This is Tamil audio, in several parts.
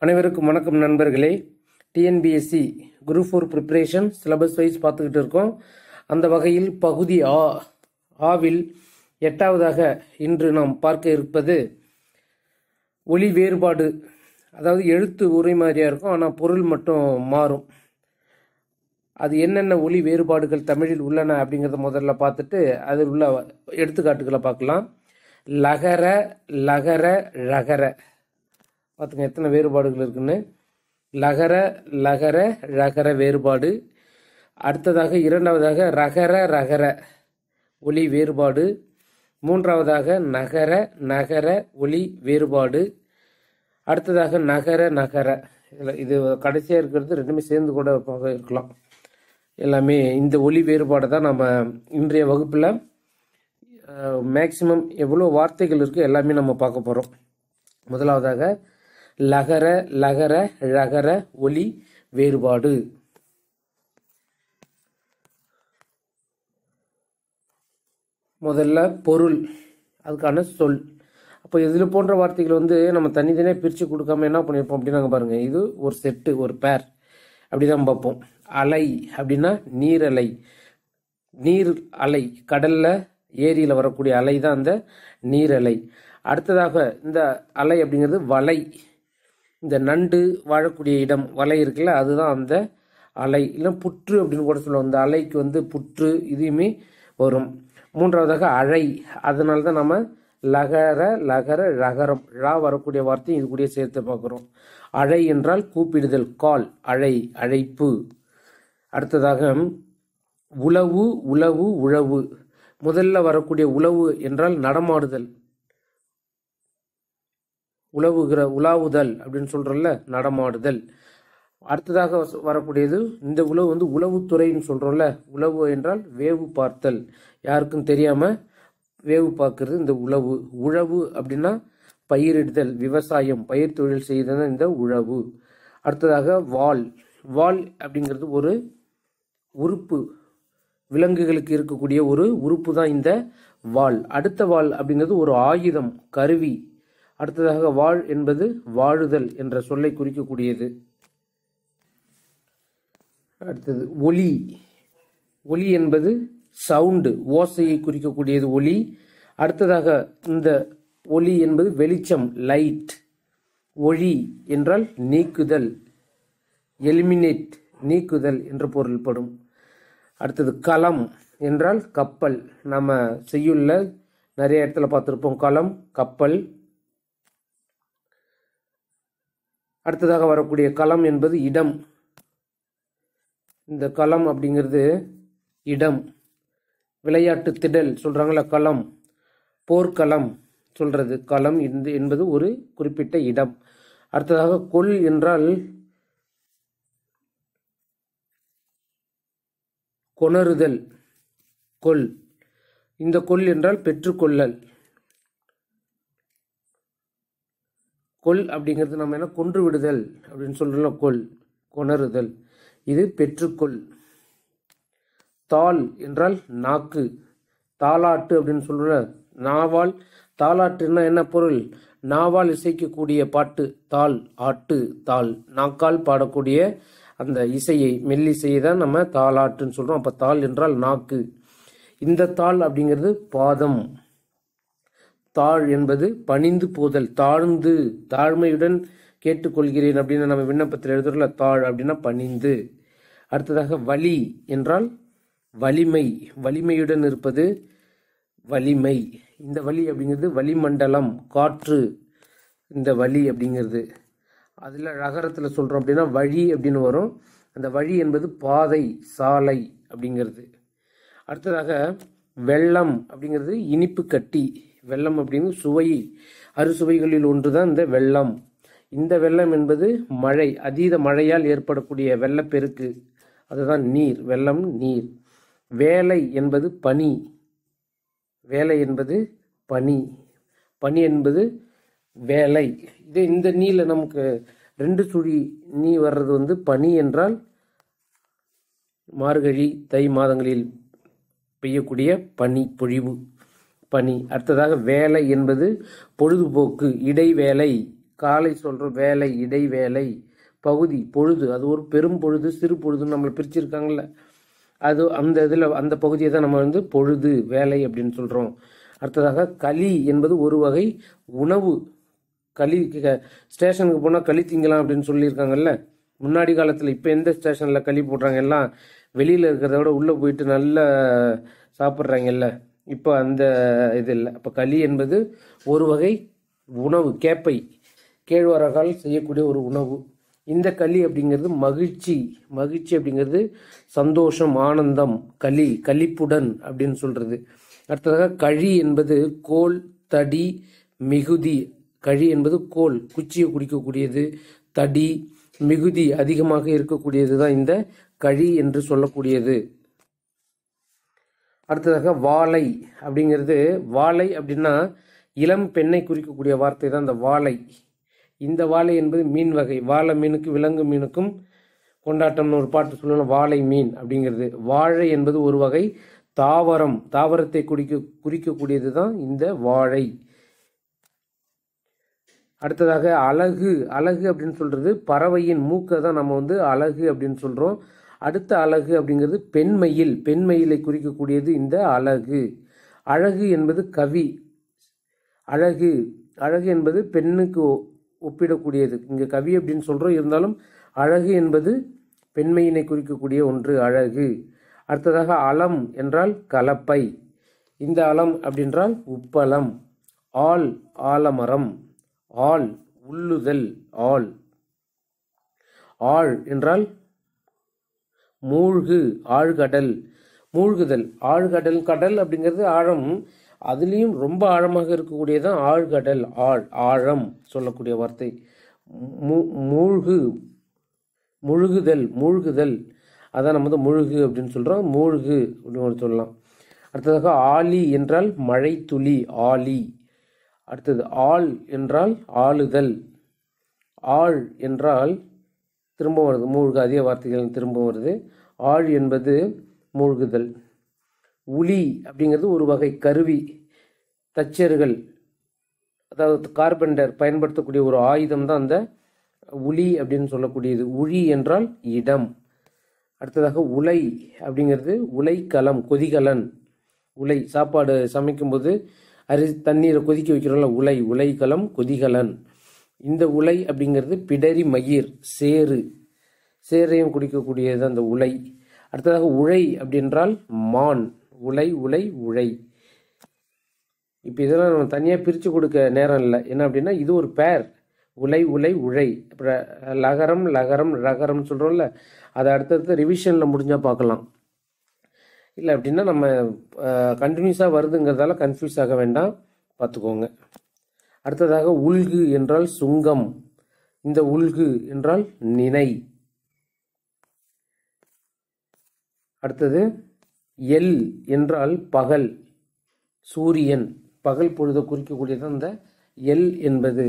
அனைவருக்கும் வணக்கம் நண்பர்களே. TNPSC group 4 preparation syllabus wise பார்த்துக்கிட்டு இருக்கோம். அந்த வகையில் பகுதி ஆவில் 8வதாக இன்று நாம் பார்க்க இருப்பது ஒலி வேறுபாடு. அதாவது எழுத்து ஒரே மாதிரியாக இருக்கும், ஆனால் பொருள் மட்டும் மாறும். அது என்னென்ன ஒலி வேறுபாடுகள் தமிழில் உள்ளன அப்படிங்கிறத முதல்ல பார்த்துட்டு அதில் உள்ள எடுத்துக்காட்டுகளை பார்க்கலாம். லகர, லகர, ழகர. பார்த்துங்க எத்தனை வேறுபாடுகள் இருக்குன்னு. லகர, லகர, ழகர வேறுபாடு. அடுத்ததாக இரண்டாவதாக ரகர, ரகர ஒலி வேறுபாடு. மூன்றாவதாக நகர, நகர ஒலி வேறுபாடு. அடுத்ததாக நகர, நகர. இது கடைசியாக இருக்கிறது ரெண்டுமே சேர்ந்து கூட இருக்கலாம். எல்லாமே இந்த ஒலி வேறுபாடு தான் நம்ம இன்றைய வகுப்பில் மேக்சிமம் எவ்வளோ வார்த்தைகள் இருக்குது எல்லாமே நம்ம பார்க்க போகிறோம். முதலாவதாக லகர, லகர, ழகர ஒலி வேறுபாடு. முதல்ல பொருள், அதுக்கான சொல். அப்போ இதில் போன்ற வார்த்தைகள் நம்ம தனித்தனியாக பிரித்து கொடுக்காம என்ன பண்ணியிருப்போம் அப்படின்னாங்க பாருங்கள். இது ஒரு செட்டு, ஒரு பேர் அப்படிதான் பார்ப்போம். அலை அப்படின்னா நீரலை, நீர் அலை, கடலில் ஏரியில் வரக்கூடிய அலை தான் அந்த நீரலை. அடுத்ததாக இந்த அலை அப்படிங்கிறது வலை, இந்த நண்டு வாழக்கூடிய இடம் வலை இருக்குல்ல, அதுதான் அந்த அலை. இல்லை புற்று அப்படின்னு கூட சொல்லுவோம். இந்த அலைக்கு புற்று இதுவுமே வரும். மூன்றாவதாக அழை, அதனால தான் நம்ம லகர, லகர, ழகரம் ழா வரக்கூடிய வார்த்தையும் இது கூட சேர்த்து பார்க்குறோம். அழை என்றால் கூப்பிடுதல், கால், அழை, அழைப்பு. அடுத்ததாக உழவு, உழவு, உழவு. முதல்ல வரக்கூடிய உழவு என்றால் நடமாடுதல், உழவுகிற, உலாவுதல் அப்படின்னு சொல்கிறோம்ல, நடமாடுதல். அடுத்ததாக வரக்கூடியது இந்த உழவு உளவுத்துறைன்னு சொல்கிறோம்ல. உழவு என்றால் வேவு பார்த்தல், யாருக்கும் தெரியாமல் வேவு பார்க்கறது இந்த உழவு. உழவு அப்படின்னா பயிரிடுதல், விவசாயம், பயிர் தொழில் செய்தது இந்த உழவு. அடுத்ததாக வால், வால் அப்படிங்கிறது ஒரு உறுப்பு, விலங்குகளுக்கு இருக்கக்கூடிய ஒரு உறுப்பு தான் இந்த வால். அடுத்த வால் அப்படிங்கிறது ஒரு ஆயுதம், கருவி. அடுத்ததாக வாழ் என்பது வாழுதல் என்ற சொல்லை குறிக்கக்கூடியது. அடுத்தது ஒலி, ஒலி என்பது சவுண்டு, ஓசையை குறிக்கக்கூடியது ஒலி. அடுத்ததாக இந்த ஒலி என்பது வெளிச்சம், லைட். ஒளி என்றால் நீக்குதல், எலிமினேட், நீக்குதல் என்ற பொருள்படும். அடுத்தது களம் என்றால் கப்பல், நம்ம செய்யுள்ள நிறைய இடத்துல பார்த்துருப்போம், களம், கப்பல். அடுத்ததாக வரக்கூடிய களம் என்பது இடம். இந்த களம் அப்படிங்கிறது இடம். விளையாட்டு திடல் சொல்றாங்களா, களம், போர்க்களம் சொல்றது. களம் என்பது ஒரு குறிப்பிட்ட இடம். அடுத்ததாக கொல் என்றால் கொணருதல், கொல். இந்த கொல் என்றால் பெற்றுக்கொள்ளல். கொல் அப்படிங்கிறது நம்ம என்ன கொன்று விடுதல் அப்படின்னு சொல்றோம். கொல், கொணருதல், இது பெற்றுக்கொள். தாள் என்றால் நாக்கு, தாலாட்டு அப்படின்னு சொல்ற. நாவால் தாலாட்டுன்னா என்ன பொருள்? நாவால் இசைக்கக்கூடிய பாட்டு, தாள், ஆட்டு, தாள். நாக்கால் பாடக்கூடிய அந்த இசையை, மெல்லிசையை தான் நம்ம தாலாட்டுன்னு சொல்றோம். அப்ப தாள் என்றால் நாக்கு. இந்த தாள் அப்படிங்கிறது பாதம். தாழ் என்பது பணிந்து போதல், தாழ்ந்து, தாழ்மையுடன் கேட்டுக்கொள்கிறேன் அப்படின்னு நம்ம விண்ணப்பத்தில் எழுதுறோம்ல, தாழ் அப்படின்னா பணிந்து. அடுத்ததாக வலி என்றால் வலிமை, வலிமையுடன் இருப்பது வலிமை. இந்த வலி அப்படிங்கிறது வளிமண்டலம், காற்று. இந்த வலி அப்படிங்கிறது அதில் ரகரத்தில் சொல்கிறோம் அப்படின்னா வழி அப்படின்னு வரும். அந்த வழி என்பது பாதை, சாலை அப்படிங்கிறது. அடுத்ததாக வெள்ளம் அப்படிங்கிறது இனிப்பு கட்டி. வெள்ளம் அப்படிங்கிறது சுவை, அறுசுவைகளில் ஒன்று தான் இந்த வெள்ளம். இந்த வெள்ளம் என்பது மழை, அதீத மழையால் ஏற்படக்கூடிய வெள்ளப்பெருக்கு, அதுதான் நீர், வெள்ளம், நீர். வேலை என்பது பனி, வேலை என்பது பனி, பனி என்பது வேலை. இது இந்த நீல நமக்கு 2 சுழி நீ வர்றது பனி என்றால் மார்கழி, தை மாதங்களில் பெய்யக்கூடிய பனி பொழிவு, பனி. அடுத்ததாக வேலை என்பது பொழுதுபோக்கு, இடைவேளை, காலை சொல்கிறோம், வேலை, இடைவேளை, பகுதி, பொழுது. அது ஒரு பெரும் பொழுது, சிறு பொழுதுன்னு நம்மளை பிரிச்சிருக்காங்கல்ல, அது அந்த இதில் அந்த பகுதியை தான் நம்ம வந்து பொழுது, வேலை அப்படின்னு சொல்கிறோம். அடுத்ததாக களி என்பது ஒரு வகை உணவு. களி ஸ்டேஷனுக்கு போனால் களி திங்கலாம் அப்படின்னு சொல்லியிருக்காங்கல்ல முன்னாடி காலத்தில். இப்போ எந்த ஸ்டேஷனில் களி போடுறாங்க, எல்லாம் வெளியில் இருக்கிறத விட உள்ளே போயிட்டு நல்லா சாப்பிட்றாங்கல்ல. இப்போ அந்த இது இல்லை. அப்போ களி என்பது ஒரு வகை உணவு, கேப்பை, கேழ்வரகால் செய்யக்கூடிய ஒரு உணவு. இந்த களி அப்படிங்கிறது மகிழ்ச்சி. மகிழ்ச்சி அப்படிங்கிறது சந்தோஷம், ஆனந்தம். களி, களிப்புடன் அப்படின்னு சொல்கிறது. அடுத்ததாக கழி என்பது கோல், தடி, மிகுதி. கழி என்பது கோல், குச்சியை குடிக்கக்கூடியது. தடி, மிகுதி, அதிகமாக இருக்கக்கூடியது தான் இந்த கழி என்று சொல்லக்கூடியது. அடுத்ததாக வாழை அப்படிங்கிறது, வாழை அப்படின்னா இளம் பெண்ணை குறிக்கக்கூடிய வார்த்தை தான் இந்த வாழை. இந்த வாழை என்பது மீன் வகை. வாழை மீனுக்கு விலங்கு மீனுக்கும் கொண்டாட்டம்னு ஒரு பாட்டு சொல்லணும், வாழை மீன் அப்படிங்கிறது. வாழை என்பது ஒரு வகை தாவரம், தாவரத்தை குறிக்கக்கூடியது தான் இந்த வாழை. அடுத்ததாக அலகு. அலகு அப்படின்னு சொல்றது பறவையின் மூக்கை தான் நம்ம வந்து அலகு அப்படின்னு சொல்றோம். அடுத்த அலகு அப்படிங்கிறது பெண்மயில், பெண்மயிலை குறிக்கக்கூடியது இந்த அலகு. அழகு என்பது கவி. அழகு, அழகு என்பது பெண்ணுக்கு ஒப்பிடக்கூடியது. இங்கே கவி அப்படின்னு சொல்றோம், இருந்தாலும் அழகு என்பது பெண்மையினை குறிக்கக்கூடிய ஒன்று, அழகு. அடுத்ததாக அலம் என்றால் கலப்பை. இந்த அலம் அப்படின்றால் உப்பளம். ஆல், ஆலமரம். ஆள், உள்ளுதல், ஆள். ஆழ் என்றால் மூழ்கு, ஆழ்கடல். மூழ்குதல், ஆழ்கடல். கடல் அப்படிங்கிறது ஆழம், அதுலேயும் ரொம்ப ஆழமாக இருக்கக்கூடியதான் ஆழ்கடல். ஆழ், ஆழம் சொல்லக்கூடிய வார்த்தை. மூழ்கு, முழுகுதல், மூழ்குதல், அதான் நம்ம வந்து முழுகு அப்படின்னு சொல்கிறோம். மூழ்கு அப்படின்னு சொல்லலாம். அடுத்ததாக ஆழி என்றால் மழை துளி, ஆழி. அடுத்தது ஆள் என்றால் ஆளுதல். ஆள் என்றால் திரும்ப வருது, மூழ்கு, அதே வார்த்தைகள் திரும்ப வருது. ஆள் என்பது மூழ்குதல். உளி அப்படிங்கிறது ஒரு வகை கருவி. தச்சர்கள், அதாவது கார்பெண்டர் பயன்படுத்தக்கூடிய ஒரு ஆயுதம் தான் அந்த உளி அப்படின்னு சொல்லக்கூடியது. உளி என்றால் இடம். அடுத்ததாக உலை அப்படிங்கிறது உலைக்களம், கொதிகலன். உலை, சாப்பாடு சமைக்கும்போது தண்ணீரை கொதிக்க வைக்கிறோம்ல, உலை, உலைக்களம், கொதிகலன். இந்த உலை அப்படிங்கிறது பிடரி மயிர், சேறு, சேரையும் குடிக்கக்கூடியது அந்த உலை. அடுத்ததாக உழை அப்படின்றால் மான். உலை, உலை, உழை. இப்போ இதெல்லாம் நம்ம தனியாக பிரித்து கொடுக்க நேரம் இல்லை. என்ன அப்படின்னா இது ஒரு பேர், உலை, உலை, உழை. அப்புறம் லகரம், லகரம், ரகரம்னு சொல்கிறோம்ல, அதை அடுத்தடுத்து ரிவிஷனில் முடிஞ்சால் பார்க்கலாம். இல்லை அப்படின்னா நம்ம கண்டினியூஸாக வருதுங்கிறதால கன்ஃபியூஸ் ஆக வேண்டாம், பார்த்துக்கோங்க. அடுத்ததாக உல்கு என்றால் சுங்கம். இந்த உல்கு என்றால் நினை. அடுத்தது எல் என்றால் பகல், சூரியன். பகல் பொழுதை குறிக்கக்கூடியது அந்த எல் என்பது.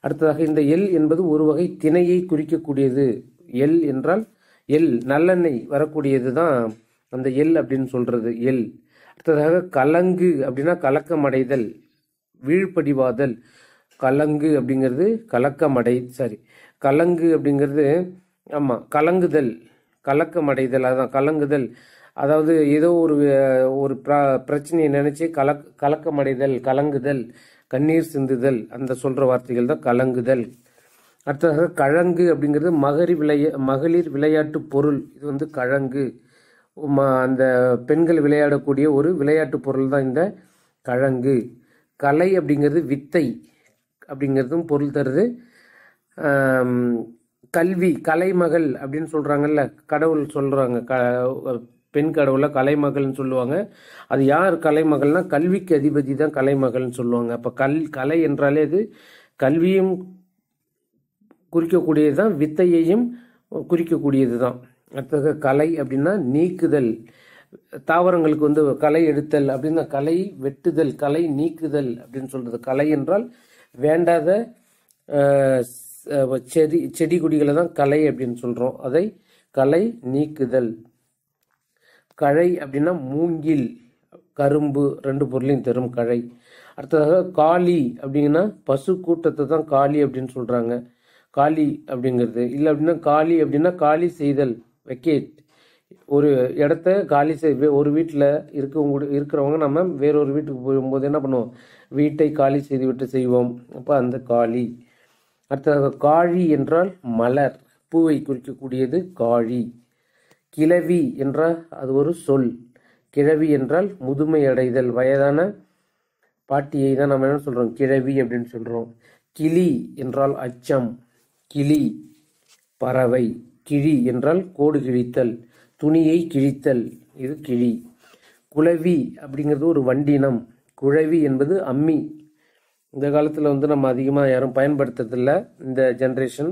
அடுத்ததாக இந்த எல் என்பது ஒரு வகை திணையை குறிக்கக்கூடியது. எல் என்றால் எல், நல்லெண்ணெய் வரக்கூடியது தான் அந்த எல் அப்படின்னு சொல்றது, எல். அடுத்ததாக கலங்கு அப்படின்னா கலக்கமடைதல், வீழ்படிவாதல். கலங்கு அப்படிங்கிறது கலங்கு அப்படிங்கிறது ஆமாம் கலங்குதல், கலக்கமடைதல், அதான் கலங்குதல். அதாவது ஏதோ ஒரு பிரச்சனையை நினைச்சு கலக்கமடைதல், கலங்குதல், கண்ணீர் சிந்துதல், அந்த சொல்ற வார்த்தைகள் தான் கலங்குதல். அடுத்ததாக கழங்கு அப்படிங்கிறது மகளிர் விளையாட்டு பொருள். இது வந்து கழங்கு, அந்த பெண்கள் விளையாடக்கூடிய ஒரு விளையாட்டு பொருள் தான் இந்த கழங்கு. கலை அப்படிங்கிறது வித்தை அப்படிங்கிறதும் பொருள் தருது. கல்வி, கலைமகள் அப்படின்னு சொல்றாங்கல்ல, கடவுள் சொல்றாங்க, பெண் கடவுளை கலைமகள்னு சொல்லுவாங்க. அது யார் கலைமகள்னா கல்விக்கு அதிபதி தான் கலைமகள்னு சொல்லுவாங்க. அப்போ கலை என்றாலே அது கல்வியும் குறிக்கக்கூடியது தான், வித்தையையும் குறிக்கக்கூடியது தான். அடுத்தது கலை அப்படின்னா நீக்குதல். தாவரங்களுக்கு வந்து களை எடுத்தல் அப்படின்னா களை வெட்டுதல், களை நீக்குதல் அப்படின்னு சொல்றது. கலை என்றால் வேண்டாத செடி கொடிகளை தான் கலை அப்படின்னு சொல்றோம், அதை களை நீக்குதல். கழை அப்படின்னா மூங்கில், கரும்பு, ரெண்டு பொருளையும் தரும் கழை. அடுத்ததாக காளி அப்படிங்கன்னா பசு கூட்டத்தை தான் காளி அப்படின்னு சொல்கிறாங்க. காளி அப்படிங்கிறது இல்லை அப்படின்னா காளி அப்படின்னா காலி செய்தல், வெக்கேட். ஒரு இடத்த காலி ஒரு வீட்டில் இருக்கிறவங்க நம்ம வேறொரு வீட்டுக்கு போகும்போது என்ன பண்ணுவோம், வீட்டை காலி செய்து விட்டு செய்வோம். அப்போ அந்த காளி. அடுத்ததாக காழி என்றால் மலர், பூவை குறிக்கக்கூடியது காழி. கிழவி என்றால் அது ஒரு சொல். கிழவி என்றால் முதுமை அடைதல், வயதான பாட்டியை தான் நம்ம என்ன சொல்கிறோம், கிழவி அப்படின்னு சொல்கிறோம். கிளி என்றால் அச்சம், கிளி பறவை. கிழி என்றால் கோடு கிழித்தல், துணியை கிழித்தல், இது கிளி. குளவி அப்படிங்கிறது ஒரு வண்டினம். குழவி என்பது அம்மி. இந்த காலத்தில் வந்து நம்ம அதிகமாக யாரும் பயன்படுத்துறதில்ல. இந்த ஜென்ரேஷன்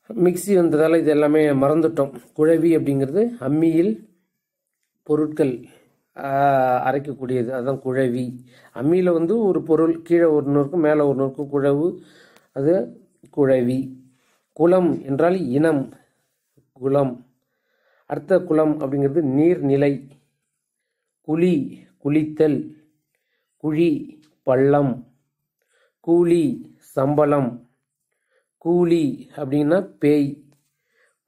மிக்சி வந்ததால் இது எல்லாமே மறந்துட்டோம். குழவி அப்படிங்கிறது அம்மியில் பொருட்கள் அரைக்கக்கூடியது, அதுதான் குழவி. அம்மியில் வந்து ஒரு பொருள் கீழே ஒன்று இருக்கும் மேலே ஒன்று இருக்கும், குழவு, அது குழவி. குளம் என்றால் இனம், குளம். அடுத்த குளம் அப்படிங்கிறது நீர்நிலை. குழி குளித்தல், குழி பள்ளம். கூலி சம்பளம். கூலி அப்படின்னா பேய்.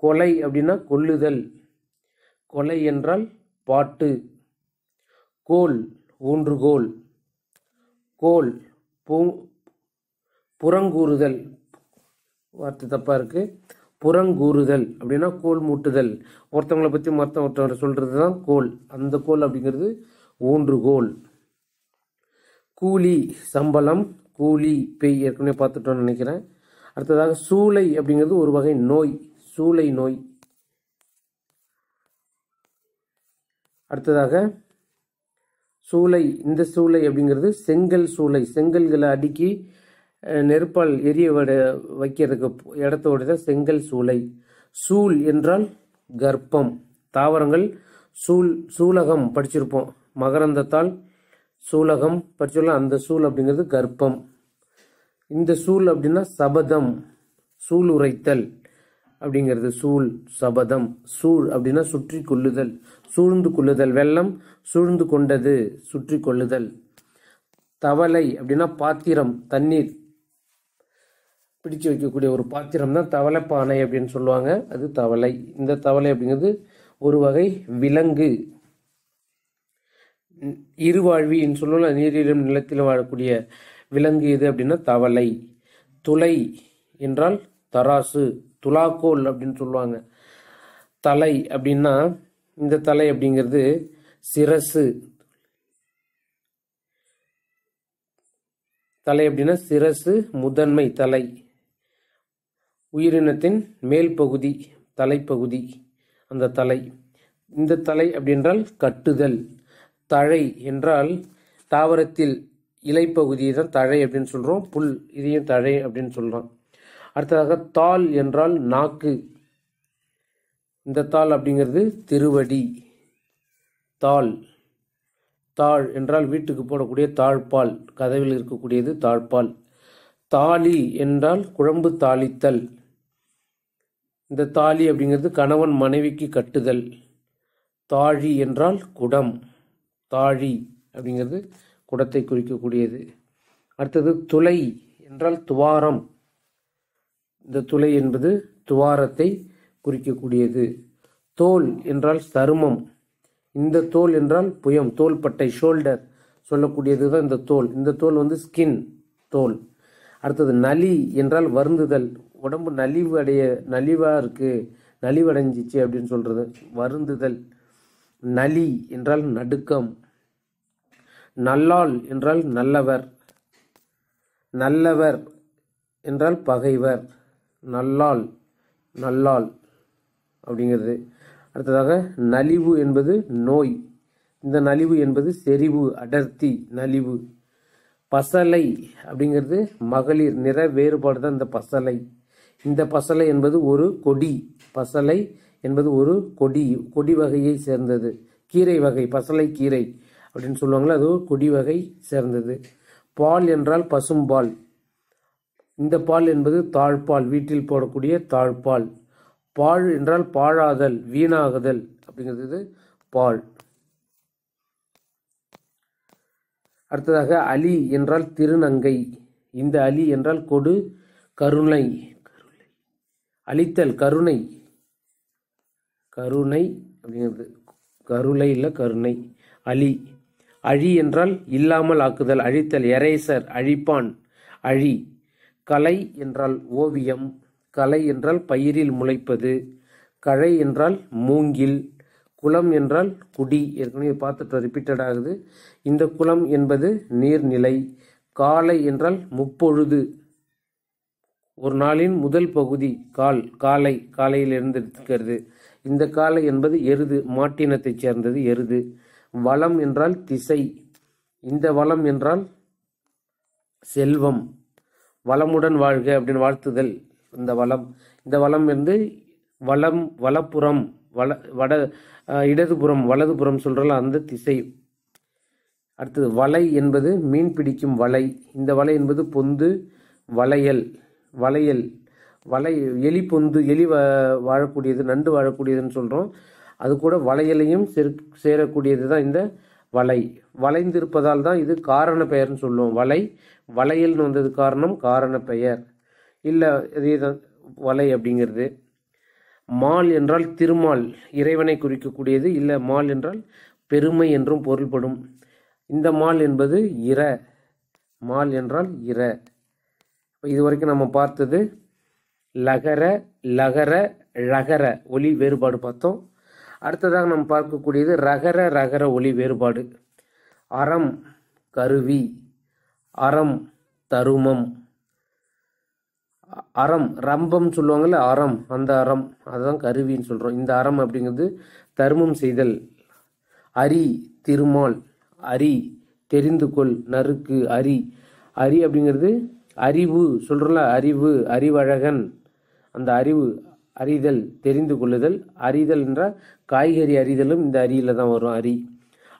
கொலை அப்படின்னா கொல்லுதல். கொலை என்றால் பாட்டு. கோல் ஊன்றுகோல். கோல் புறங்கூறுதல், வார்த்தை தப்பா இருக்கு. புறங்கூறுதல் அப்படின்னா கோல் மூட்டுதல். ஒருத்தவங்களை பற்றி ஒருத்தவரை சொல்றது தான் கோல். அந்த கோல் அப்படிங்கிறது ஊன்றுகோல். கூலி சம்பளம், கூலி பேய், ஏற்கனவே பார்த்துட்டோம்னு நினைக்கிறேன். அடுத்ததாக சூளை அப்படிங்கிறது ஒரு வகை நோய், சூளை நோய். அடுத்ததாக சூளை, இந்த சூளை அப்படிங்கிறது செங்கல் சூளை. செங்கல்களை அடுக்கி நெருப்பால் எரிய வைக்கிறதுக்கு இடத்தோடு தான் செங்கல் சூளை. சூல் என்றால் கர்ப்பம். தாவரங்கள் சூலகம் படிச்சிருப்போம், மகரந்தத்தால் சூலகம் படிச்சோம்ல, அந்த சூல் அப்படிங்கிறது கர்ப்பம். இந்த சூல் அப்படின்னா சபதம், சூள் உரைத்தல் அப்படிங்கிறது சூள், சபதம். சூழ் அப்படின்னா சுற்றி கொள்ளுதல், சூழ்ந்து கொள்ளுதல். வெள்ளம் சூழ்ந்து கொண்டது, சுற்றி கொள்ளுதல். தவளை அப்படின்னா பாத்திரம், தண்ணீர் பிடிச்சு வைக்கக்கூடிய ஒரு பாத்திரம் தான் தவளைப்பானை அப்படின்னு சொல்லுவாங்க, அது தவளை. இந்த தவளை அப்படிங்கிறது ஒரு வகை விலங்கு, இருவாழ்வின்னு சொல்லலாம், நீரிலும் நிலத்திலும் வாழக்கூடிய விலங்கு இது அப்படின்னா தவளை. துளை என்றால் தராசு, துலாக்கோல் அப்படின்னு சொல்லுவாங்க. தலை அப்படின்னா இந்த தலை அப்படிங்கிறது சிரசு. தலை அப்படின்னா சிரசு, முதன்மை தலை. உயிரினத்தின் மேல் பகுதி, தலைப்பகுதி, அந்த தலை. இந்த தலை அப்படின்றால் கட்டுதல். தழை என்றால் தாவரத்தில் இலைப்பகுதியை தான் தழை அப்படின்னு சொல்றோம், புல், இதையும் தழை அப்படின்னு சொல்றோம். அடுத்ததாக தாள் என்றால் நாக்கு. இந்த தாள் அப்படிங்கிறது திருவடி. தாள், தாள் என்றால் வீட்டுக்கு போடக்கூடிய தாழ்பால், கதவில் இருக்கக்கூடியது தாழ்பால். தாலி என்றால் குழம்பு தாளித்தல். இந்த தாலி அப்படிங்கிறது கணவன் மனைவிக்கு கட்டுதல். தாழி என்றால் குடம். தாழி அப்படிங்கிறது குடத்தை குறிக்கக்கூடியது. அடுத்தது துளை என்றால் துவாரம். இந்த துளை என்பது துவாரத்தை குறிக்கக்கூடியது. தோல் என்றால் சருமம். இந்த தோல் என்றால் புயம், தோள்பட்டை, ஷோல்டர் சொல்லக்கூடியது தான் இந்த தோல். இந்த தோல் வந்து ஸ்கின், தோல். அடுத்தது நலி என்றால் வருந்துதல். உடம்பு நலிவா இருக்கு, நலிவடைஞ்சிச்சு அப்படின்னு சொல்றது, வருந்துதல். நலி என்றால் நடுக்கம். நல்லாள் என்றால் நல்லவர். நல்லவர் என்றால் பகைவர். நல்லாள், நல்லாள் அப்படிங்கிறது. அடுத்ததாக நலிவு என்பது நோய். இந்த நலிவு என்பது செறிவு, அடர்த்தி, நலிவு. பசலை அப்படிங்கிறது மகளிர், நிற வேறுபாடு தான் இந்த பசலை. இந்த பசலை என்பது ஒரு கொடி. பசலை என்பது ஒரு கொடி, கொடி வகையை சேர்ந்தது, கீரை வகை, பசலை கீரை அப்படின்னு சொல்லுவாங்களா, அது ஒரு கொடி வகை சேர்ந்தது. பால் என்றால் பசும்பால். இந்த பால் என்பது தாழ்பால், வீட்டில் போடக்கூடிய தாழ்பால். பாழ் என்றால் பாழாதல், வீணாகுதல் அப்படிங்கிறது பால். அடுத்ததாக அலி என்றால் திருநங்கை. இந்த அலி என்றால் கொடு, கருணை, அளித்தல், கருணை, கருணை அப்படிங்கிறது கருணை இல்லை கருணை. அலி. அழி என்றால் இல்லாமல் ஆக்குதல், அழித்தல், எரேசர், அழிப்பான், அழி. கலை என்றால் ஓவியம், கலை என்றால் பயிரில் முளைப்பது, கழை என்றால் மூங்கில், குளம் என்றால் குடி. ஏற்கனவே பார்த்துட்டு ரிப்பீட்டட் ஆகுது. இந்த குளம் என்பது நீர்நிலை. காலை என்றால் முப்பொழுது, ஒரு நாளின் முதல் பகுதி. காலை, காலையில் எழுந்திருக்கிறது. இந்த காலை என்பது எருது, மாட்டினத்தைச் சேர்ந்தது எருது. வளம் என்றால் திசை. இந்த வளம் என்றால் செல்வம். வளமுடன் வாழ்க அப்படின்னு வாழ்த்துதல் இந்த வளம். இந்த வளம் வந்து வளம், வலப்புறம், இடதுபுறம், வலதுபுறம் சொல்றல அந்த திசை. அடுத்தது வலை என்பது மீன் பிடிக்கும் வலை. இந்த வலை என்பது பொந்து, வளையல், வளையல், வலை, எலி பொந்து, எலி வாழக்கூடியது, நண்டு வாழக்கூடியதுன்னு சொல்றோம். அது கூட வளையலையும் சேரக்கூடியது தான் இந்த வலை. வளைந்திருப்பதால் தான் இது காரண பெயர்னு சொல்லுவோம். வளையல்னு வந்தது காரணம், காரண பெயர் இல்லை இதேதான் வலை அப்படிங்கிறது. மால் என்றால் திருமால், இறைவனை குறிக்கக்கூடியது. இல்லை மால் என்றால் பெருமை என்றும் பொருள்படும். இந்த மால் என்பது இர. மால் என்றால் இர. இதுவரைக்கும் நம்ம பார்த்தது லகர, லகர, ழகர ஒலி வேறுபாடு பார்த்தோம். அடுத்ததாக நம்ம பார்க்கக்கூடியது ரகர, ரகர ஒலி வேறுபாடு. அறம் கருவி, அறம் தருமம். அறம் ரம்பம் சொல்லுவாங்கல்ல, அறம், அந்த அறம் அதுதான் கருவின்னு சொல்றோம். இந்த அறம் அப்படிங்கிறது தருமம் செய்தல். அரி திருமால், அரி தெரிந்து கொள், நறுக்கு, அரி. அரி அப்படிங்கிறது அறிவு சொல்றோம்ல, அறிவு, அறிவழகன். அந்த அறிவு, அறிதல், தெரிந்து கொள்ளுதல். அறிதல் என்ற காய்கறி அறிதலும் இந்த அரியில தான் வரும். அரி.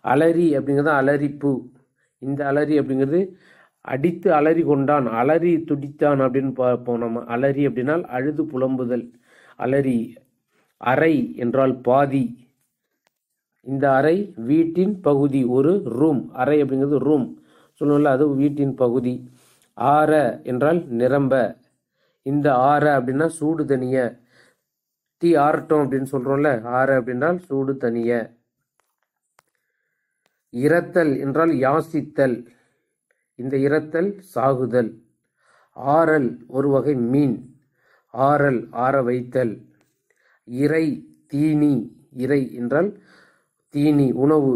அலரி அப்படிங்கிறது அலரிப்பு. இந்த அலரி அப்படிங்கிறது அடித்து அலறி கொண்டான், அலறி துடித்தான் அப்படின்னு பார்ப்போம் நம்ம. அலறி அப்படின்னால் அழுது புலம்புதல், அலறி. அறை என்றால் பாதி. இந்த அறை வீட்டின் பகுதி, ஒரு ரூம். அறை அப்படிங்கிறது ரூம் சொல்லுவோம்ல, அது வீட்டின் பகுதி. ஆற என்றால் நிரம்ப. இந்த ஆற அப்படின்னா சூடு தனிய, தீ ஆறட்டும் அப்படின்னு சொல்றோம்ல, ஆற அப்படின்றால் சூடு தனிய. இரத்தல் என்றால் யாசித்தல். இந்த இரத்தல் சாகுதல். ஆறல் ஒரு வகை மீன், ஆறல் ஆற வைத்தல். இறை தீனி, இறை என்றால் தீனி, உணவு.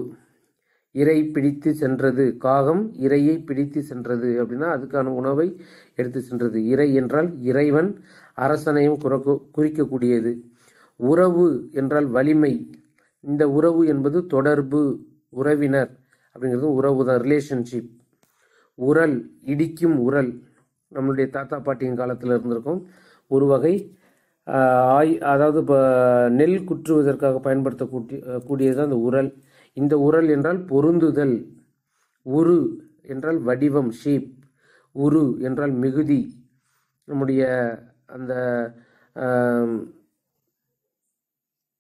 இறை பிடித்து சென்றது, காகம் இரையை பிடித்து சென்றது அப்படின்னா அதுக்கான உணவை எடுத்து சென்றது. இறை என்றால் இறைவன், அரசனையும் குறிக்கக்கூடியது. உறவு என்றால் வலிமை. இந்த உறவு என்பது தொடர்பு, உறவினர் அப்படிங்கிறது உறவு தான், ரிலேஷன்ஷிப். உரல் இடிக்கும் உரல், நம்மளுடைய தாத்தா பாட்டியின் காலத்தில் இருந்திருக்கும். ஒரு வகை அதாவது இப்போ நெல் குற்றுவதற்காக பயன்படுத்தக்கூடியது அந்த உரல். இந்த உரல் என்றால் பொருந்துதல். உரு என்றால் வடிவம், ஷேப். உரு என்றால் மிகுதி. நம்முடைய அந்த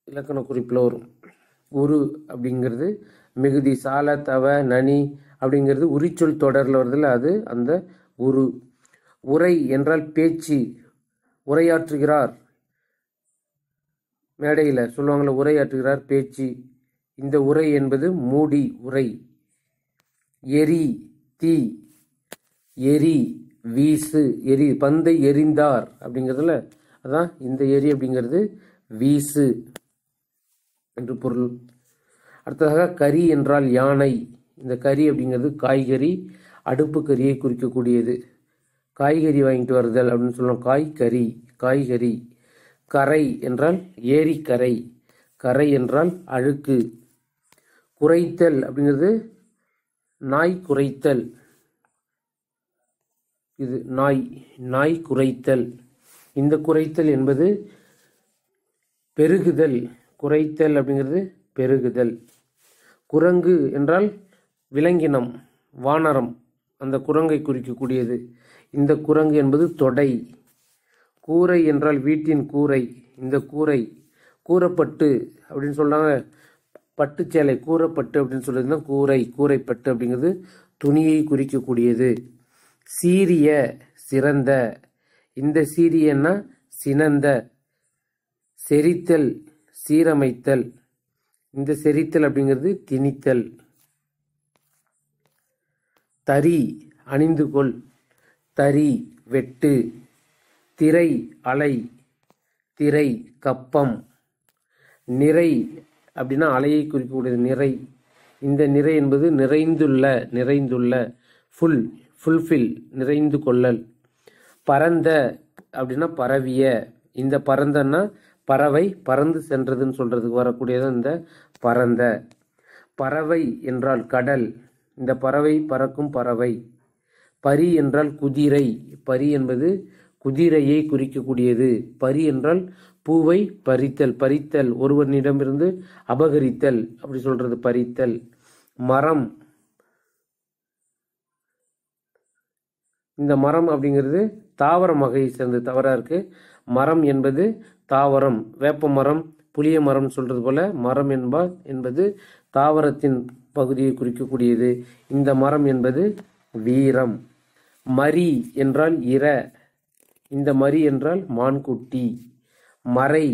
இலக்கண குறிப்பில் வரும். உரு அப்படிங்கிறது மிகுதி. சால, தவ, நனி அப்படிங்கிறது உரிச்சொல் தொடரில் வருதில்ல, அது அந்த உரு. உரை என்றால் பேச்சு, உரையாற்றுகிறார். மேடையில் சொல்லுவாங்கள, உரையாற்றுகிறார், பேச்சு. இந்த உரை என்பது மூடி, உரை. எரி தீ, எரி வீசு, எரி பந்தை எரிந்தார் அப்படிங்கிறதுல அதான் இந்த எரி அப்படிங்கிறது வீசு என்று பொருள். அடுத்ததாக கரி என்றால் யானை. இந்த கரி அப்படிங்கிறது காய்கறி, அடுப்பு கறியை குறிக்கக்கூடியது. காய்கறி வாங்கிட்டு வருதல் அப்படின்னு சொல்லலாம், காய்கறி, காய்கறி. கரை என்றால் ஏரிக்கரை, கரை என்றால் அழுக்கு. குறைத்தல் அப்படிங்கிறது நாய் குறைத்தல். இது நாய், நாய் குறைத்தல். இந்த குறைத்தல் என்பது பெருகுதல். குறைத்தல் அப்படிங்கிறது பெருகுதல். குரங்கு என்றால் விலங்கினம், வானரம், அந்த குரங்கை குறிக்கக்கூடியது. இந்த குரங்கு என்பது தொடை. கூரை என்றால் வீட்டின் கூரை. இந்த கூரை, கூறப்பட்டு அப்படின்னு சொல்றாங்க, பட்டுச்சேலை கூறப்பட்டு அப்படின்னு சொல்றது தான் கூரை, கூரைப்பட்டு அப்படிங்கிறது துணியை குறிக்கக்கூடியது. சீரிய சிறந்த, இந்த சீரியன்னா சினந்த. செரித்தல் சீரமைத்தல், இந்த செரித்தல் அப்படிங்கிறது திணித்தல். தறி அணிந்து கொள், தறி வெட்டு. திரை அலை, திரை கப்பம். நிறை அப்படின்னா அலையை குறிக்கக்கூடியது நிறை. இந்த நிறை என்பது நிறைந்துள்ள, நிறைந்துள்ள. ஃபுல்ஃபில் நிறைந்து கொள்ளல். பரந்த அப்படின்னா பரவிய, இந்த பரந்தன்னா பறவை பறந்து சென்றதுன்னு சொல்றதுக்கு வரக்கூடியது இந்த பரந்த. பறவை என்றால் கடல், இந்த பறவை பறக்கும் பறவை. பரி என்றால் குதிரை, பரி என்பது குதிரையை குறிக்கக்கூடியது. பரி என்றால் பூவை பறித்தல், பறித்தல் ஒருவனிடமிருந்து அபகரித்தல் அப்படி சொல்றது பறித்தல். மரம், இந்த மரம் அப்படிங்கிறது தாவர வகையை சேர்ந்து தவறா இருக்கு. மரம் என்பது தாவரம், வேப்ப மரம் புளிய மரம் சொல்றது போல மரம் என்பது தாவரத்தின் பகுதியை குறிக்கக்கூடியது. இந்த மரம் என்பது வீரம். மரி என்றால் இர, இந்த மரி என்றால் மான்குட்டி. மறை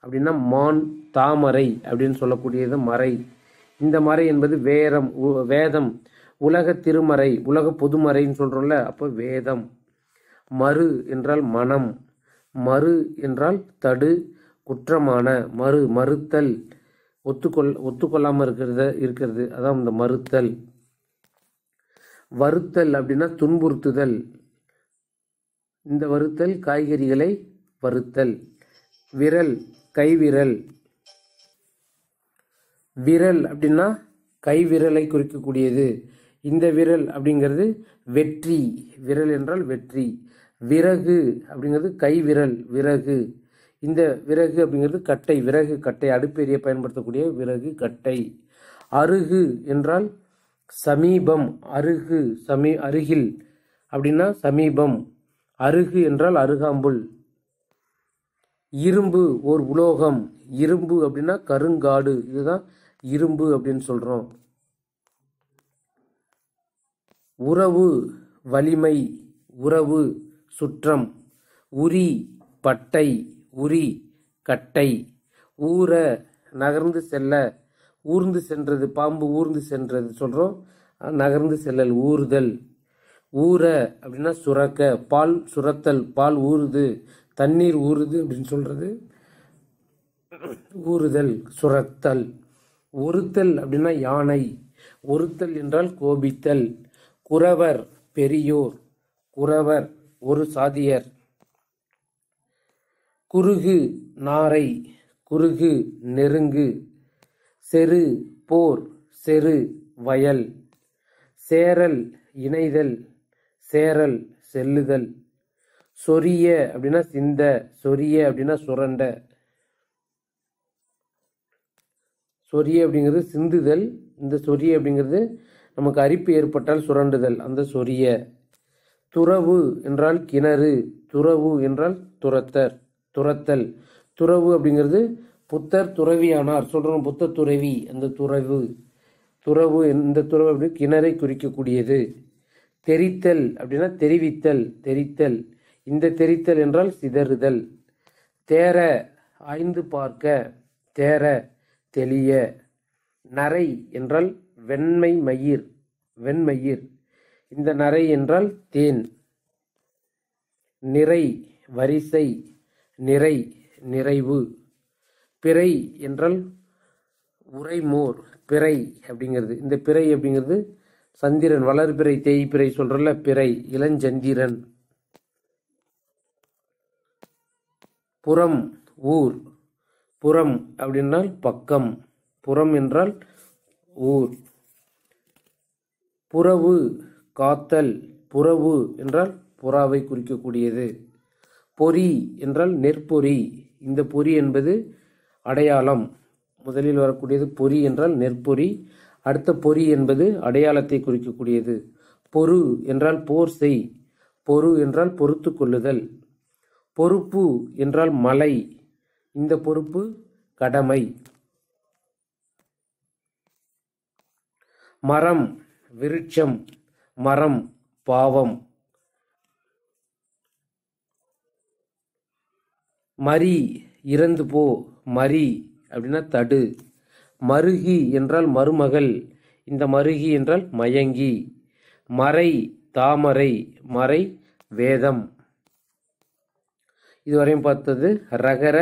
அப்படின்னா மான் தாமரை அப்படின்னு சொல்லக்கூடியது மறை. இந்த மறை என்பது வேதம், உலக திருமறை, உலக பொதுமறைன்னு சொல்றோம்ல, அப்போ வேதம். மறு என்றால் மனம், மறு என்றால் தடு குற்றமான. மறுத்தல் ஒத்துக்கொள்ளாம இருக்கிறது அதான் இந்த மறுத்தல். வறுத்தல் அப்படின்னா துன்புறுத்துதல், இந்த வறுத்தல் காய்கறிகளை வறுத்தல். விரல் கைவிரல், விரல் அப்படின்னா கைவிரலை குறிக்கக்கூடியது. இந்த விரல் அப்படிங்கிறது வெற்றி, விரல் என்றால் வெற்றி. விறகு அப்படிங்கிறது கைவிரல் விறகு. இந்த விறகு அப்படிங்கிறது கட்டை, விறகு கட்டை, அடுப்பெரிய பயன்படுத்தக்கூடிய விறகு கட்டை. அருகு என்றால் சமீபம், அருகு அருகில் அப்படின்னா சமீபம். அருகு என்றால் அருகாம்புல். இரும்பு ஒரு உலோகம், இரும்பு அப்படின்னா கருங்காடு, இதுதான் இரும்பு அப்படின்னு சொல்றோம். உறவு வலிமை, உறவு சுற்றம். உரி பட்டை, உரி கட்டை. ஊர நகர்ந்து செல்ல, ஊர்ந்து சென்றது, பாம்பு ஊர்ந்து சென்றது சொல்றோம், நகர்ந்து செல்லல் ஊறுதல். ஊற அப்படின்னா சுரக்க, பால் சுரத்தல், பால் ஊறுது, தண்ணீர் ஊறுது அப்படின்னு சொல்றது ஊறுதல் சுரத்தல். ஒருத்தல் அப்படின்னா யானை, ஒருத்தல் என்றால் கோபித்தல். குறவர் பெரியோர், குறவர் ஒரு சாதியர். குறுகு நாரை, குறுகு நெருங்கு. செரு போர், செரு வயல். சேரல் இணைதல், சேரல் செல்லுதல். சொரிய அப்படின்னா சிந்த, சொரிய அப்படின்னா சுரண்ட. சொரிய அப்படிங்கிறது சிந்துதல், இந்த சொரிய அப்படிங்கிறது நமக்கு அரிப்பு ஏற்பட்டால் சுரண்டுதல், அந்த சொரிய. துறவு என்றால் கிணறு, துறவு என்றால் துரத்தல். துறவு அப்படிங்கிறது புத்தர் துறவியானார் சொல்றோம், புத்த துறவி, அந்த துறவு. இந்த துறவு அப்படி கிணறை குறிக்கக்கூடியது. தெரித்தல் அப்படின்னா தெரித்தல். இந்த தெரித்தல் என்றால் சிதறுதல். தேர ஆய்ந்து பார்க்க, தேர தெளிய. நரை என்றால் வெண்மயிர், இந்த நரை என்றால் தேன். நிறை வரிசை, நிறை நிறைவு. பிறை என்றால் உரைமோர், பிறை அப்படிங்கிறது, இந்த பிறை அப்படிங்கிறது சந்திரன், வளர்பிறை தேய்பிறை சொல்றல பிறை, இளஞ்சந்திரன். புறம் ஊர், புறம் அப்படின்னால் பக்கம், புறம் என்றால் ஊர். புறவு காத்தல், புறவு என்றால் புறாவை குறிக்கக்கூடியது. பொறி என்றால் நெற்பொறி, இந்த பொறி என்பது அடையாளம். முதலில் வரக்கூடியது பொறி என்றால் நெற்பொறி, அடுத்த பொறி என்பது அடையாளத்தை குறிக்கக்கூடியது. பொறு என்றால் போர் செய், பொறு என்றால் பொறுத்து கொள்ளுதல். பொறுப்பு என்றால் மலை, இந்த பொறுப்பு கடமை. மரம் விருட்சம், மரம், பாவம். மரி இறந்து போ, மரி அப்படின்னா தடு. மருகி என்றால் மருமகள், இந்த மருகி என்றால் மயங்கி. மறை தாமரை, மறை வேதம். இதுவரையும் பார்த்தது ரகர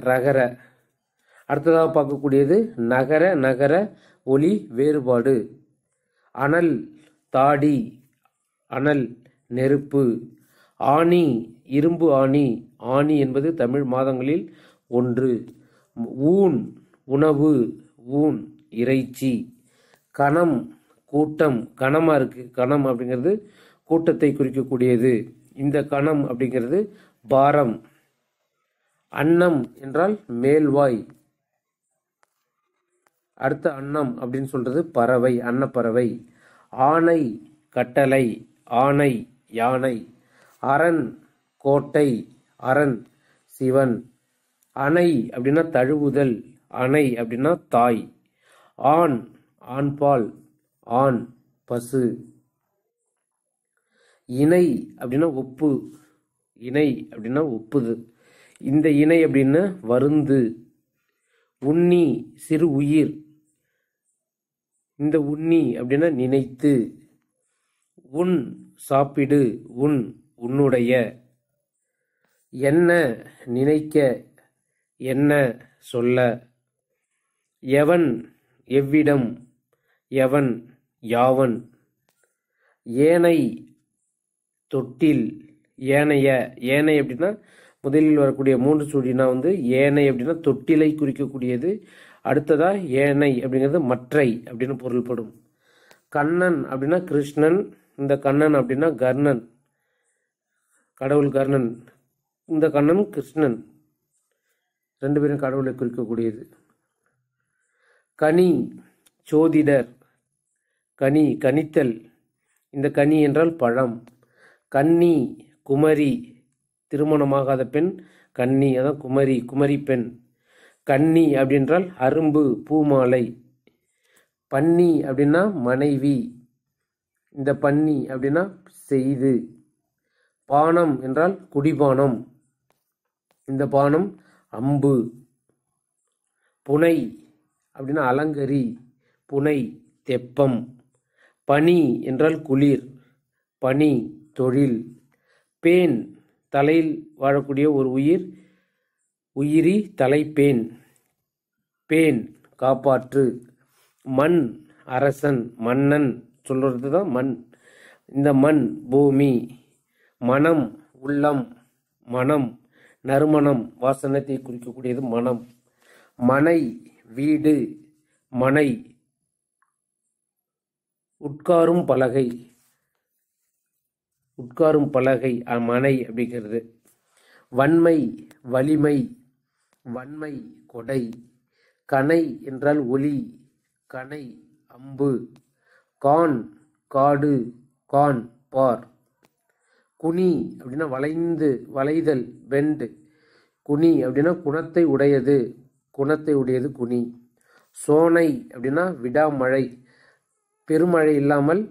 ரகர. அடுத்ததாக பார்க்கக்கூடியது நகர நகர ஒலி வேறுபாடு. அனல் தாடி, அனல் நெருப்பு. ஆணி இரும்பு ஆணி, ஆணி என்பது தமிழ் மாதங்களில் ஒன்று. ஊன் உணவு, ஊன் இறைச்சி. கணம் கூட்டம், கணமா இருக்கு, கணம் அப்படிங்கிறது கூட்டத்தை குறிக்கக்கூடியது. இந்த கணம் அப்படிங்கிறது பாரம். அன்னம் என்றால் மேல்வாய். அடுத்த அன்னம் அப்படின்னு சொல்றது பறவை, அன்னப்பறவை. ஆணை கட்டளை, ஆணை யானை. அரண் கோட்டை, அரண் சிவன். அணை அப்படின்னா தழுவுதல், அணை அப்படின்னா தாய். ஆண் ஆண்பால், ஆண் பசு. இணை அப்படின்னா ஒப்பு, இணை அப்படின்னா ஒப்புது. இந்த இணை அப்படின்னா வருந்து. உண்ணி சிறு உயிர், இந்த உண்ணி அப்படின்னா நினைத்து. உன் சாப்பிடு, உன் உன்னுடைய. என்ன நினைக்க, என்ன சொல்ல. எவன் எவ்விடம், எவன் யாவன். ஏனை தொட்டில், ஏனைய, ஏனை அப்படின்னா முதலில் வரக்கூடிய மூன்று சுழினா ஏனை அப்படின்னா தொட்டிலை குறிக்கக்கூடியது. அடுத்ததா ஏனை அப்படிங்கிறது மற்றை அப்படின்னு பொருள்படும். கண்ணன் அப்படின்னா கிருஷ்ணன், இந்த கண்ணன் அப்படின்னா கர்ணன், கடவுள் கர்ணன். இந்த கண்ணன் கிருஷ்ணன், ரெண்டு பேரும் கடவுளை குறிக்கக்கூடியது. கனி சோதிடர், கனி கனித்தல், இந்த கனி என்றால் பழம். கன்னி குமரி, திருமணமாகாத பெண் கன்னி, அதான் குமரி, குமரி பெண். கன்னி அப்படின்றால் அரும்பு, பூமாலை. பன்னி அப்படின்னா மனைவி, இந்த பன்னி அப்படின்னா செய்து. பானம் என்றால் குடிபானம், இந்த பானம் அம்பு. புனை அப்படின்னா அலங்கரி, புனை தெப்பம். பனி என்றால் குளிர், பனி தொழில். பேன் தலையில் வாழக்கூடிய ஒரு உயிர், உயிரி தலைப்பேன், பேன் காப்பாற்று. மண் அரசன், மன்னன் சொல்றது தான் மண், இந்த மண் பூமி. மனம் உள்ளம், மனம் நறுமணம், வாசனத்தை குறிக்கக்கூடியது மனம். மனை வீடு, மனை உட்காரும் பலகை, உட்காரும் பலகை மனை அப்படிங்கிறது. வன்மை வலிமை, வன்மை கொடை. கணை என்றால் ஒளி, கணை அம்பு. கான் காடு, கான் பார். குனி அப்படின்னா வளைந்து, வளைதல் பெண்டு. குனி அப்படின்னா குணத்தை உடையது, குணத்தை உடையது குனி. சோனை அப்படின்னா விடாமழை, பெருமழை இல்லாமல்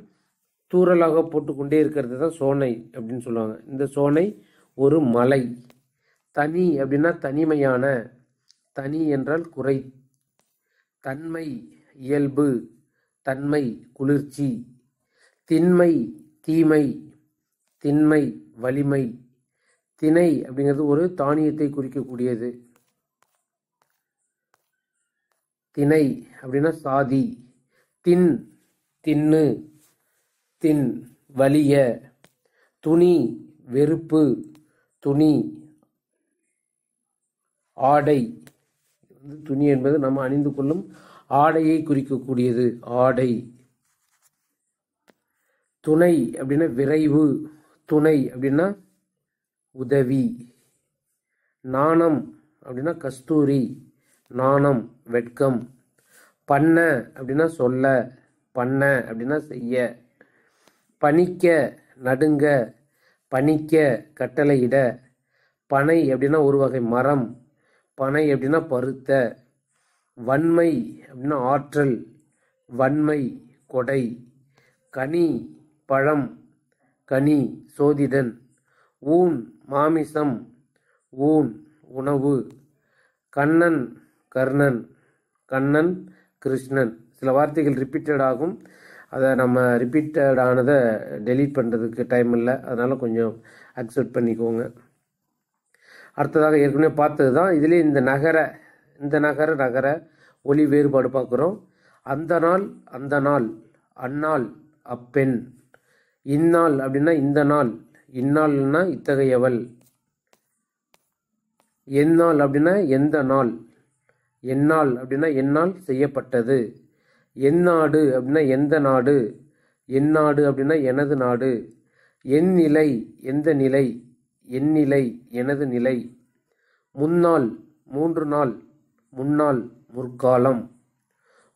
தூறலாக போட்டுக்கொண்டே இருக்கிறது தான் சோனை அப்படின்னு சொல்லுவாங்க. இந்த சோனை ஒரு மலை. தனி அப்படின்னா தனிமையான, தனி என்றால் குறை. தன்மை இயல்பு, தன்மை குளிர்ச்சி. திண்மை தீமை, திண்மை வலிமை. திணை அப்படிங்கிறது ஒரு தானியத்தை குறிக்கக்கூடியது. திணை அப்படின்னா சாதி. தின் தின்னு, தின் வலிய. துணி வெறுப்பு, துணி ஆடை. துணி என்பது நம்ம அணிந்து கொள்ளும் ஆடையை குறிக்கக்கூடியது, ஆடை. துணை அப்படின்னா விரைவு, துணை அப்படின்னா உதவி. நாணம் அப்படின்னா கஸ்தூரி, நாணம் வெட்கம். பண்ண அப்படின்னா சொல்ல, பண்ண அப்படின்னா செய்ய. பணிக்க நடுங்க, பணிக்க கட்டளையிட. பனை அப்படின்னா ஒரு வகை மரம், பனை அப்படின்னா பருத்த. வன்மை அப்படின்னா ஆற்றல், வன்மை கொடை. கனி பழம், கனி சோதிடன், ஊன் மாமிசம், ஊன் உணவு, கண்ணன் கர்ணன், கண்ணன் கிருஷ்ணன். சில வார்த்தைகள் ரிப்பீட்டட் ஆகும், அதை நம்ம ரிப்பீட்டட் ஆனதை டெலீட் பண்ணுறதுக்கு டைம் இல்லை, அதனால் கொஞ்சம் அக்செப்ட் பண்ணிக்கோங்க. அடுத்ததாக ஏற்கனவே பார்த்தது தான். இதிலே இந்த நகர ஒலி வேறுபாடு பார்க்குறோம். அந்த நாள், அந்நாள், அப்பெண். இந்நாள் அப்படின்னா இந்த நாள், இந்நாள்னா இத்தகையவள். எந்நாள் அப்படின்னா எந்த நாள், எந்நாள் அப்படின்னா எந்நாள் செய்யப்பட்டது. எந்நாடு அப்படின்னா எந்த நாடு, எந்நாடு அப்படின்னா எனது நாடு. என் நிலை எந்த நிலை, என் நிலை எனது நிலை. முன்னாள் 3 நாள், முன்னாள் முற்காலம்.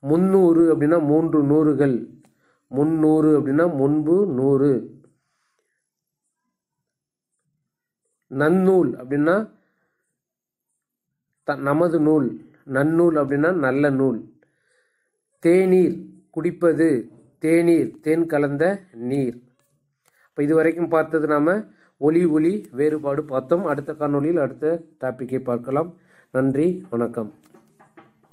300 அப்படின்னா 3 நூறுகள், 300 அப்படின்னா முன்பு 100. நன்னூல் அப்படின்னா நமது நூல், நன்னூல் அப்படின்னா நல்ல நூல். தேநீர் குடிப்பது, தேநீர் தேன் கலந்த நீர். இப்போ இதுவரைக்கும் பார்த்தது நாம ஒலி வேறுபாடு பார்த்தோம். அடுத்த காணொளியில் அடுத்த டாப்பிக்கை பார்க்கலாம். நன்றி, வணக்கம்.